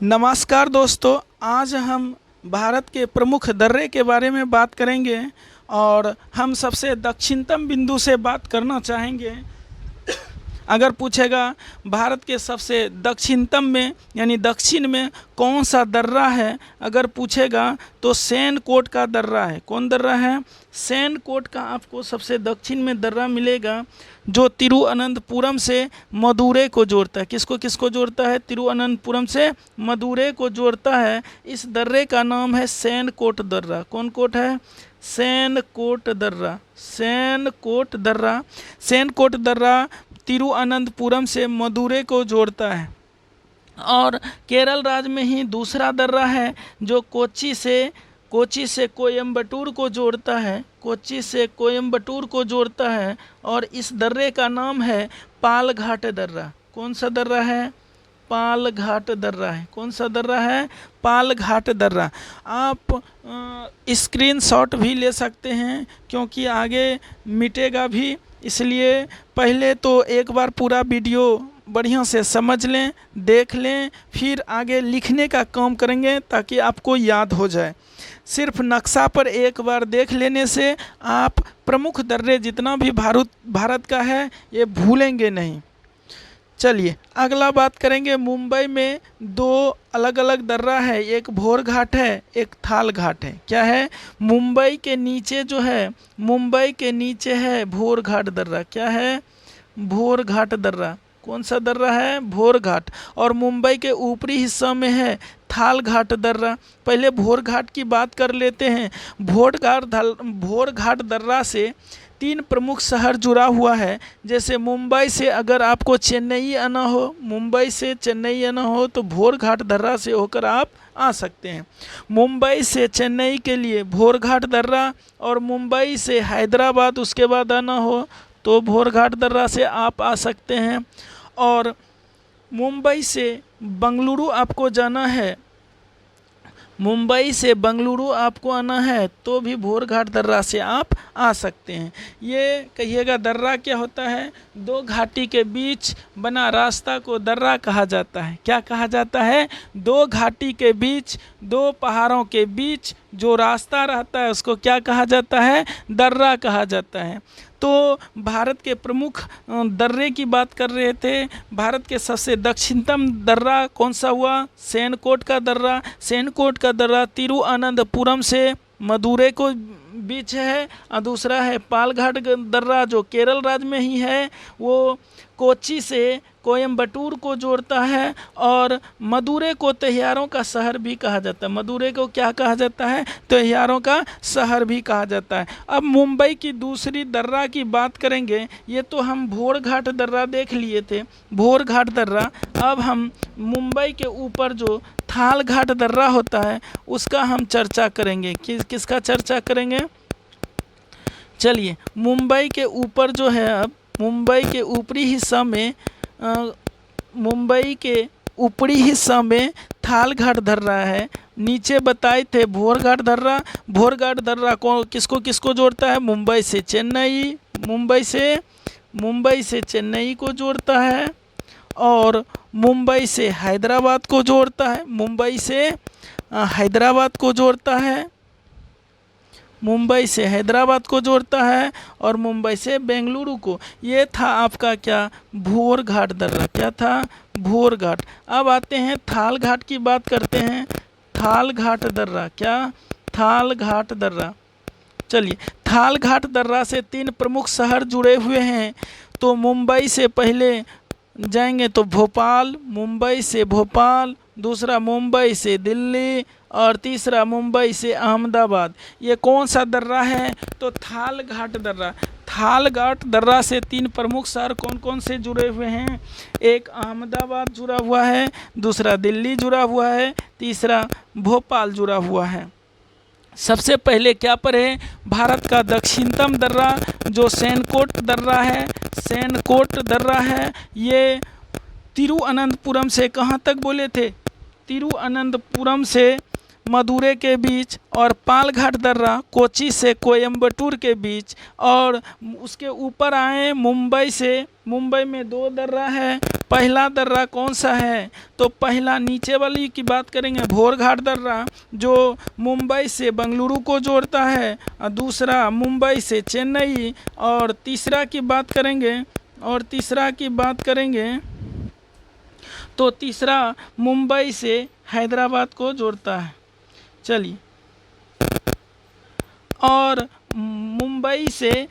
नमस्कार दोस्तों, आज हम भारत के प्रमुख दर्रे के बारे में बात करेंगे और हम सबसे दक्षिणतम बिंदु से बात करना चाहेंगे। अगर पूछेगा भारत के सबसे दक्षिणतम में यानी दक्षिण में कौन सा दर्रा है, अगर पूछेगा तो सैनकोट का दर्रा है। कौन दर्रा है? सैनकोट का आपको सबसे दक्षिण में दर्रा मिलेगा जो तिरुअनंतपुरम से मदुरै को जोड़ता है। किसको किसको जोड़ता है? तिरुअनंतपुरम से मदुरै को जोड़ता है। इस दर्रे का नाम है सैनकोट दर्रा। कौन कोट है? सैनकोट दर्रा। सैनकोट दर्रा। सैनकोट दर्रा तिरुअनंतपुरम से मदुरै को जोड़ता है। और केरल राज्य में ही दूसरा दर्रा है जो कोच्चि से कोयम्बटूर को जोड़ता है। कोच्चि से कोयम्बटूर को जोड़ता है और इस दर्रे का नाम है पालघाट दर्रा। कौन सा दर्रा है? पालघाट दर्रा है। कौन सा दर्रा है? पालघाट दर्रा। आप स्क्रीनशॉट भी ले सकते हैं क्योंकि आगे मिटेगा भी, इसलिए पहले तो एक बार पूरा वीडियो बढ़िया से समझ लें, देख लें, फिर आगे लिखने का काम करेंगे ताकि आपको याद हो जाए। सिर्फ नक्शा पर एक बार देख लेने से आप प्रमुख दर्रे जितना भी भारत का है ये भूलेंगे नहीं। चलिए अगला बात करेंगे। मुंबई में दो अलग अलग दर्रा है, एक भोर घाट है, एक थाल घाट है। क्या है? मुंबई के नीचे जो है, मुंबई के नीचे है भोर घाट दर्रा। क्या है? भोर घाट दर्रा। कौन सा दर्रा है? भोर घाट। और मुंबई के ऊपरी हिस्सा में है थाल घाट दर्रा। पहले भोर घाट की बात कर लेते हैं। भोर घाट दर्रा से 3 प्रमुख शहर जुड़ा हुआ है। जैसे मुंबई से अगर आपको चेन्नई आना हो, मुंबई से चेन्नई आना हो तो भोर घाट दर्रा से होकर आप आ सकते हैं। मुंबई से चेन्नई के लिए भोर घाट दर्रा, और मुंबई से हैदराबाद उसके बाद आना हो तो भोर घाट दर्रा से आप आ सकते हैं। और मुंबई से बंगलुरु आपको जाना है, मुंबई से बंगलुरु आपको आना है तो भी भोर घाट दर्रा से आप आ सकते हैं। ये कहिएगा दर्रा क्या होता है? दो घाटी के बीच बना रास्ता को दर्रा कहा जाता है। क्या कहा जाता है? दो घाटी के बीच, दो पहाड़ों के बीच जो रास्ता रहता है उसको क्या कहा जाता है? दर्रा कहा जाता है। तो भारत के प्रमुख दर्रे की बात कर रहे थे। भारत के सबसे दक्षिणतम दर्रा कौन सा हुआ? सैनकोट का दर्रा। सैनकोट का दर्रा तिरुअनंतपुरम से मदुरै को बीच है। और दूसरा है पालघाट दर्रा जो केरल राज्य में ही है, वो कोच्चि से कोयम्बटूर को जोड़ता है। और मदुरै को त्योहारों का शहर भी कहा जाता है। मदुरै को क्या कहा जाता है? त्योहारों का शहर भी कहा जाता है। अब मुंबई की दूसरी दर्रा की बात करेंगे। ये तो हम भोर घाट दर्रा देख लिए थे, भोर घाट दर्रा। अब हम मुंबई के ऊपर जो थाल घाट दर्रा होता है उसका हम चर्चा करेंगे। किसका चर्चा करेंगे? चलिए मुंबई के ऊपर जो है, अब मुंबई के ऊपरी हिस्सा में मुंबई के ऊपरी हिस्सा में थाल घाट दर्रा है। नीचे बताए थे भोर घाट दर्रा। भोर घाट दर्रा किसको किसको जोड़ता है? मुंबई से चेन्नई, मुंबई से चेन्नई को जोड़ता है और मुंबई से हैदराबाद को जोड़ता है। मुंबई से हैदराबाद को जोड़ता है, मुंबई से हैदराबाद को जोड़ता है और मुंबई से बेंगलुरु को। ये था आपका क्या? भोर घाट दर्रा। क्या था? भोर घाट। अब आते हैं थाल घाट की बात करते हैं। थाल घाट दर्रा। क्या? थाल घाट दर्रा। चलिए थाल घाट दर्रा से 3 प्रमुख शहर जुड़े हुए हैं। तो मुंबई से पहले जाएंगे तो भोपाल, मुंबई से भोपाल, दूसरा मुंबई से दिल्ली और तीसरा मुंबई से अहमदाबाद। ये कौन सा दर्रा है? तो थाल घाट दर्रा। थाल घाट दर्रा से 3 प्रमुख शहर कौन कौन से जुड़े हुए हैं? एक अहमदाबाद जुड़ा हुआ है, दूसरा दिल्ली जुड़ा हुआ है, तीसरा भोपाल जुड़ा हुआ है। सबसे पहले क्या पर है? भारत का दक्षिणतम दर्रा जो सैनकोट दर्रा है। सैनकोट दर्रा है। ये तिरुअनंतपुरम से कहाँ तक बोले थे? तिरुअनंतपुरम से मदुरै के बीच, और पालघाट दर्रा कोच्चि से कोयम्बटूर के बीच, और उसके ऊपर आए मुंबई से, मुंबई में 2 दर्रा है। पहला दर्रा कौन सा है? तो पहला नीचे वाली की बात करेंगे, भोरघाट दर्रा, जो मुंबई से बंगलुरु को जोड़ता है, और दूसरा मुंबई से चेन्नई, और तीसरा की बात करेंगे, तो तीसरा मुंबई से हैदराबाद को जोड़ता है। चलिए, और मुंबई से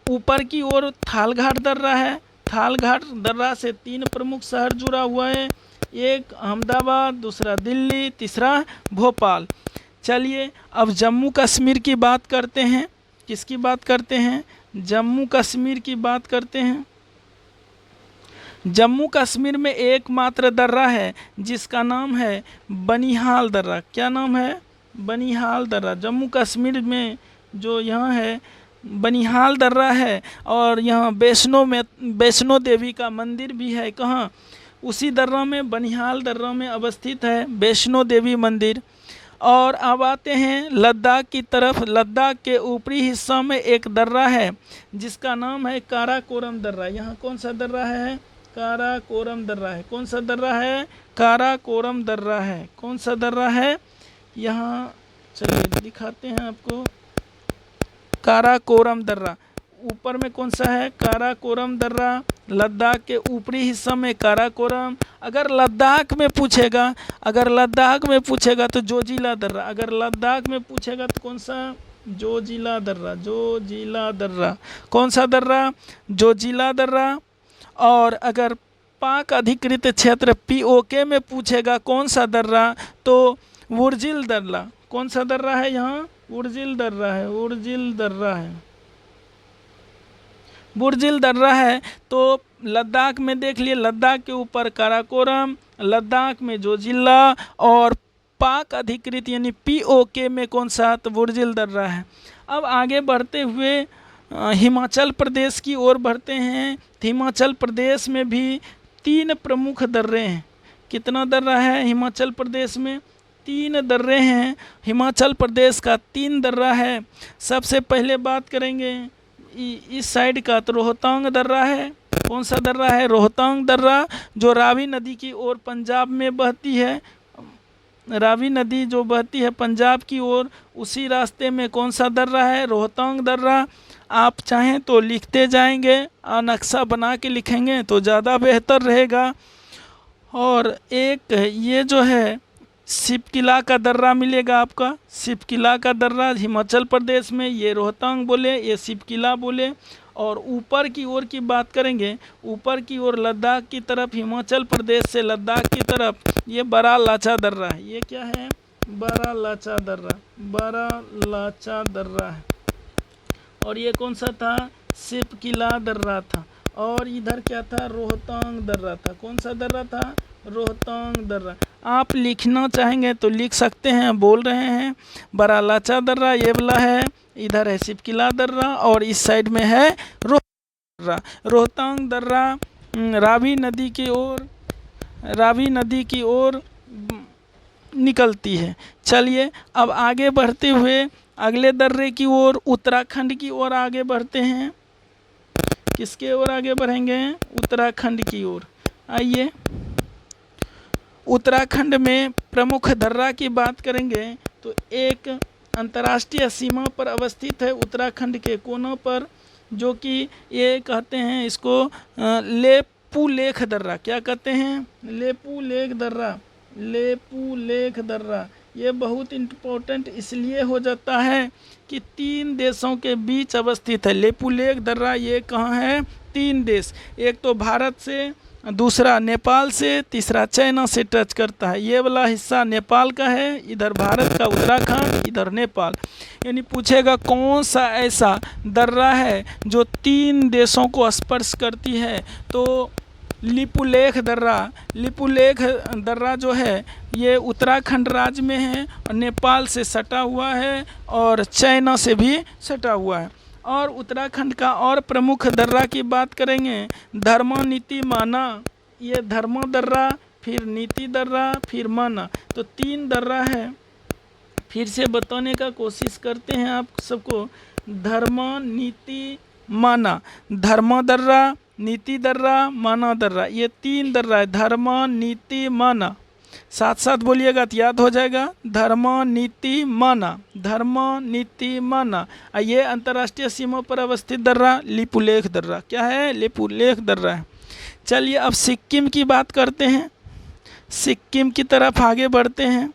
ऊपर की ओर थालघाट दर्रा है। थालघाट दर्रा से 3 प्रमुख शहर जुड़ा हुआ है, एक अहमदाबाद, दूसरा दिल्ली, तीसरा भोपाल। चलिए, अब जम्मू कश्मीर की बात करते हैं। किसकी बात करते हैं? जम्मू कश्मीर की बात करते हैं। जम्मू कश्मीर में एकमात्र दर्रा है जिसका नाम है बनिहाल दर्रा। क्या नाम है? बनिहाल दर्रा। जम्मू कश्मीर में जो यहाँ है बनिहाल दर्रा है, और यहाँ वैष्णो देवी का मंदिर भी है। कहाँ? उसी दर्रा में, बनिहाल दर्रा में अवस्थित है वैष्णो देवी मंदिर। और अब आते हैं लद्दाख की तरफ। लद्दाख के ऊपरी हिस्सा में एक दर्रा है जिसका नाम है काराकोरम दर्रा। यहाँ कौन सा दर्रा है? काराकोरम दर्रा है। कौन सा दर्रा है? काराकोरम दर्रा है। कौन सा दर्रा है? यहाँ चलिए दिखाते हैं आपको। काराकोरम दर्रा ऊपर में कौन सा है? काराकोरम दर्रा। लद्दाख के ऊपरी हिस्सा में काराकोरम। अगर लद्दाख में पूछेगा तो जोजिला दर्रा। अगर लद्दाख में पूछेगा तो कौन सा? जोजिला दर्रा। जोजिला दर्रा। कौन सा दर्रा? जोजिला दर्रा। और अगर पाक अधिकृत क्षेत्र POK में पूछेगा कौन सा दर्रा, तो वुर्जिल दर्रा। कौन सा दर्रा है यहाँ? वुर्जिल दर्रा है। वुर्जिल दर्रा है। वुर्जिल दर्रा है। तो लद्दाख में देख लिए, लद्दाख के ऊपर काराकोरम, लद्दाख में जोजिला, और पाक अधिकृत यानी POK में कौन सा? तो वुर्जिल दर्रा है। अब आगे बढ़ते हुए हिमाचल प्रदेश की ओर बढ़ते हैं। हिमाचल प्रदेश में भी 3 प्रमुख दर्रे हैं। कितना दर्रा है हिमाचल प्रदेश में? 3 दर्रे हैं। हिमाचल प्रदेश का 3 दर्रा है। सबसे पहले बात करेंगे इस साइड का, तो रोहतांग दर्रा है। कौन सा दर्रा है? रोहतांग दर्रा, जो रावी नदी की ओर पंजाब में बहती है। रावी नदी जो बहती है पंजाब की ओर, उसी रास्ते में कौन सा दर्रा है? रोहतांग दर्रा। आप चाहें तो लिखते जाएंगे, और नक्शा बना के लिखेंगे तो ज़्यादा बेहतर रहेगा। और एक ये जो है सिपकिला का दर्रा मिलेगा आपका। सिपकिला का दर्रा हिमाचल प्रदेश में, ये रोहतांग बोले, ये सिपकिला बोले। और ऊपर की ओर की बात करेंगे, ऊपर की ओर लद्दाख की तरफ, हिमाचल प्रदेश से लद्दाख की तरफ, ये बड़ा लाचा दर्रा है। ये क्या है? बड़ा लाचा दर्रा। बड़ा लाचा दर्रा है। और ये कौन सा था? सिपकिला दर्रा था। और इधर क्या था? रोहतांग दर्रा था। कौन सा दर्रा था? रोहतांग दर्रा। आप लिखना चाहेंगे तो लिख सकते हैं, बोल रहे हैं। बड़ा लाचा दर्रा ये वाला है, इधर है सिपकिला दर्रा, और इस साइड में है रोहतांग दर्रा। रोहतांग दर्रा रावी नदी की ओर निकलती है। चलिए, अब आगे बढ़ते हुए अगले दर्रे की ओर, उत्तराखंड की ओर आगे बढ़ते हैं। किसके ओर आगे बढ़ेंगे? उत्तराखंड की ओर। आइए, उत्तराखंड में प्रमुख दर्रा की बात करेंगे तो एक अंतर्राष्ट्रीय सीमा पर अवस्थित है उत्तराखंड के कोनों पर, जो कि ये कहते हैं इसको लेपू लेख दर्रा। क्या कहते हैं? लेपू लेख दर्रा। लेपू लेख दर्रा ये बहुत इम्पोर्टेंट इसलिए हो जाता है कि 3 देशों के बीच अवस्थित है। लेपू लेख दर्रा ये कहाँ है? 3 देश, एक तो भारत से, दूसरा नेपाल से, तीसरा चाइना से टच करता है। ये वाला हिस्सा नेपाल का है, इधर भारत का उत्तराखंड, इधर नेपाल। यानी पूछेगा कौन सा ऐसा दर्रा है जो 3 देशों को स्पर्श करती है, तो लिपुलेख दर्रा जो है ये उत्तराखंड राज्य में है, और नेपाल से सटा हुआ है, और चाइना से भी सटा हुआ है। और उत्तराखंड का और प्रमुख दर्रा की बात करेंगे, धर्मा नीति माना। ये धर्मा दर्रा, फिर नीति दर्रा, फिर माना, तो 3 दर्रा है। फिर से बताने का कोशिश करते हैं आप सबको। धर्म, नीति, माना। धर्म दर्रा, नीति दर्रा, माना दर्रा, ये 3 दर्रा है। धर्म, नीति, माना, साथ साथ बोलिएगा तो याद हो जाएगा। धर्म, नीति, माना, धर्म, नीति, माना। ये अंतर्राष्ट्रीय सीमा पर अवस्थित दर्रा लिपुलेख दर्रा। क्या है? लिपुलेख दर्रा है। चलिए अब सिक्किम की बात करते हैं। सिक्किम की तरफ आगे बढ़ते हैं।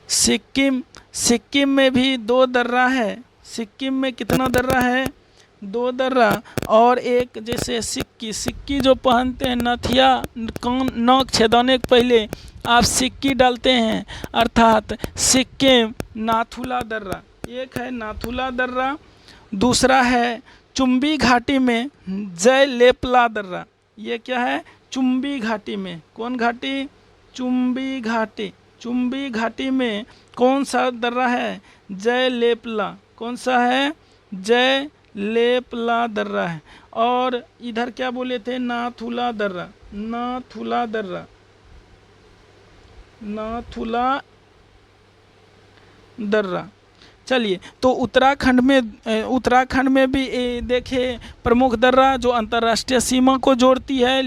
सिक्किम में भी 2 दर्रा है। सिक्किम में कितना दर्रा है? 2 दर्रा। और एक जैसे सिक्की जो पहनते हैं, नथिया, नोक छेदाने के पहले आप सिक्की डालते हैं, अर्थात सिक्किम नाथुला दर्रा। एक है नाथुला दर्रा, दूसरा है चुम्बी घाटी में जय लेपला दर्रा। ये क्या है? चुम्बी घाटी में। कौन घाटी? चुम्बी घाटी। चुम्बी घाटी में कौन सा दर्रा है? जय लेपला। कौन सा है? जय लेपला दर्रा है। और इधर क्या बोले थे? नाथुला दर्रा। नाथुला दर्रा, नाथुला दर्रा। चलिए, तो उत्तराखंड में भी देखिए प्रमुख दर्रा जो अंतर्राष्ट्रीय सीमा को जोड़ती है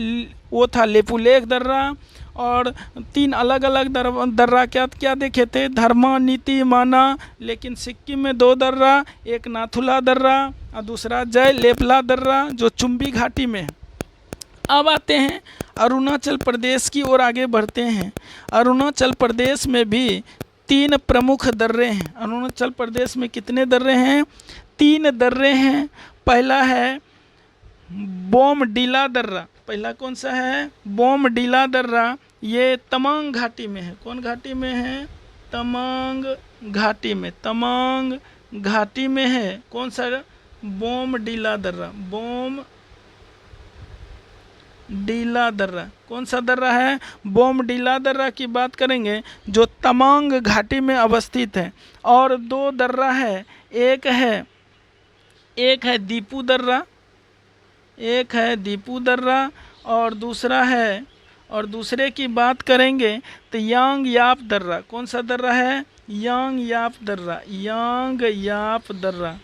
वो था लिपुलेख दर्रा। और 3 अलग अलग दर्रा क्या देखे थे? धर्म, नीति, माना। लेकिन सिक्किम में 2 दर्रा, एक नाथुला दर्रा और दूसरा जय लेपला दर्रा जो चुम्बी घाटी में है। अब आते हैं अरुणाचल प्रदेश की ओर आगे बढ़ते हैं। अरुणाचल प्रदेश में भी 3 प्रमुख दर्रे हैं। अरुणाचल प्रदेश में कितने दर्रे हैं? 3 दर्रे हैं। पहला है बोमडिला दर्रा। पहला कौन सा है? बोमडिला दर्रा। ये तमांग घाटी में है। कौन घाटी में है? तमांग घाटी में। तमांग घाटी में है। कौन सा? बोमडिला दर्रा। बोमडिला दर्रा। कौन सा दर्रा है? बोमडिला दर्रा की बात करेंगे जो तमांग घाटी में अवस्थित है। और 2 दर्रा है। एक है दीपू दर्रा। एक है दीपू दर्रा और दूसरे की बात करेंगे तो यांग याप दर्रा। कौन सा दर्रा है? यांग याप दर्रा। यांग याप दर्रा।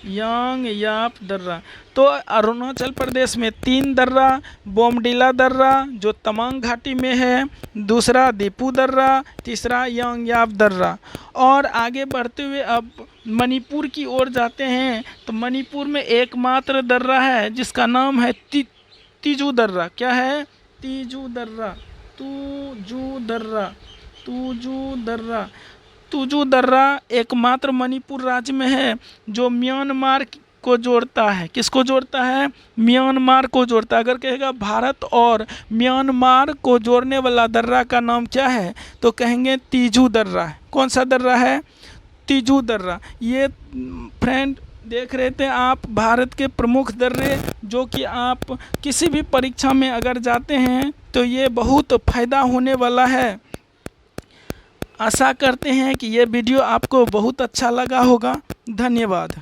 यांग याप दर्रा। तो अरुणाचल प्रदेश में 3 दर्रा, बोमडिला दर्रा जो तमांग घाटी में है, दूसरा दीपू दर्रा, तीसरा यांग याप दर्रा। और आगे बढ़ते हुए अब मणिपुर की ओर जाते हैं। तो मणिपुर में एकमात्र दर्रा है जिसका नाम है तीजू दर्रा। क्या है? तीजू दर्रा। तूजू दर्रा। तूजू दर्रा। तूजू दर्रा एकमात्र मणिपुर राज्य में है जो म्यांमार को जोड़ता है। किसको जोड़ता है? म्यांमार को जोड़ता है। अगर कहेगा भारत और म्यांमार को जोड़ने वाला दर्रा का नाम क्या है तो कहेंगे तीजू दर्रा है। कौन सा दर्रा है? तीजू दर्रा। ये फ्रेंड देख रहे थे आप भारत के प्रमुख दर्रे जो कि आप किसी भी परीक्षा में अगर जाते हैं तो ये बहुत फ़ायदा होने वाला है। आशा करते हैं कि ये वीडियो आपको बहुत अच्छा लगा होगा। धन्यवाद।